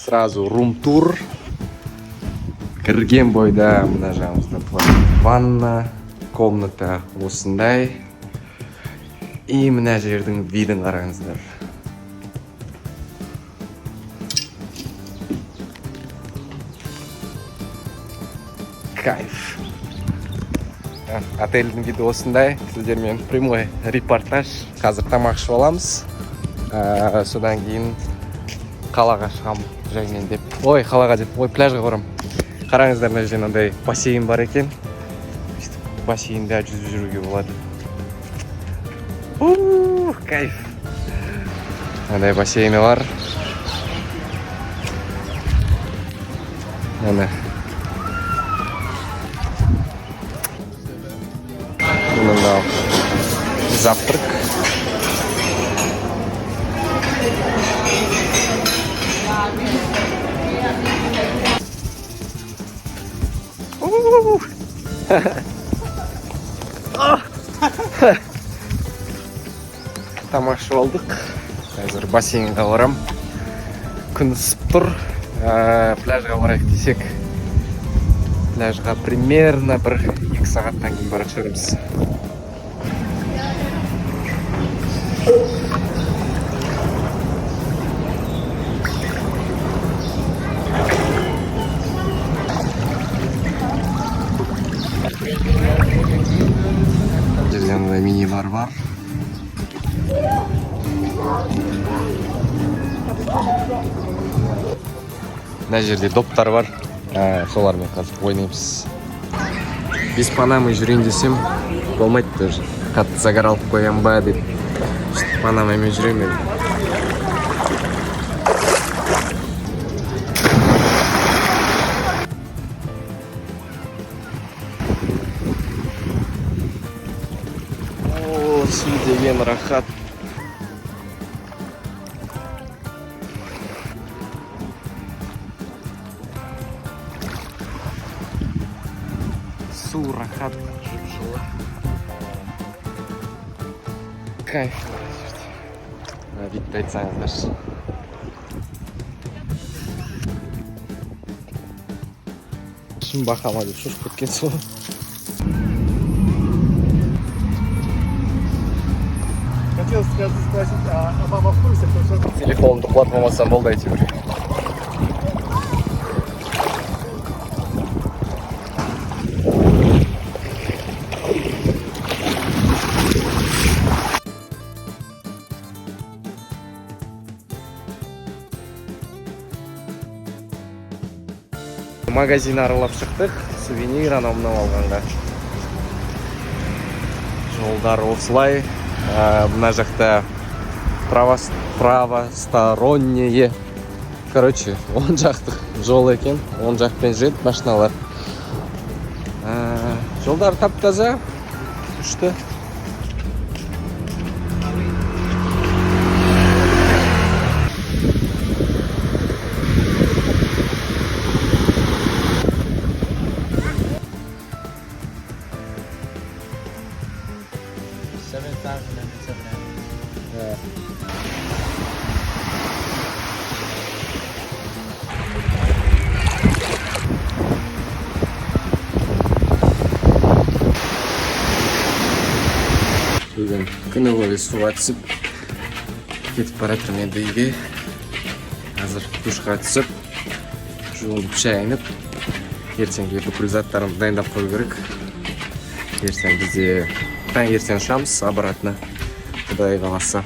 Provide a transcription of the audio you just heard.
Сразу рум-тур. Кірген бойда мына жағымызда ванна, комната осындай. И мына жердің видін қараңыздар. Кайф. Отельдің виді осындай. Сіздермен прямой репортаж. Қазір тамақ ішіп аламыз. Содан кейін қалаға шығам жаймен деп. Ой, қалаға деп. Ой, пляжға барам. Қараңыздар, мына жерде мынандай бассейн бар екен. Бассейнде жүзіп жүруге болады. Кайф. Мынандай бассейні бар. Мына. Мынау завтрак. Тамақ ішіп алдық. Қазір бассейнге барам. Күн ысып тұр. Пляжға барайық десек. Пляжға примерно бір 2 сағаттан кейін барып шығармыз. Жерде мини-бар бар. Мына жерде доптар бар. Солармен қазір ойнаймыз. Без панамы жүрейін десем, болмайды тоже. Қатты загоралтып қоям ба деп. Панамамен жүремін. О, су деген рахат. Су рахат. Кайф. Видті айтсаңыздаршы. Шын бақама деп шошып кеткен сол. Хотел спросить, а мама в курсе, потому что... Телефонымды құлатпамасам болды әйтеуір. Магазин аралап шықтық, сувенир анау-мынау алғанға. Жолдар осылай. Мына жақта правостороннее. Короче, оң жақтық жол екен. Оң жақпен жүреді машиналар. Жолдар тап-таза. Күшті. Бүгін күні бойы суға түсіп кетіп бара жатырмын енді үйге. Қазір душқа түсіп, жуынып шайынып, ертеңге бүкіл заттарымды дайындап қою керек. Ертең бізде таңертең ұшамыз обратно, Құдай қаласа.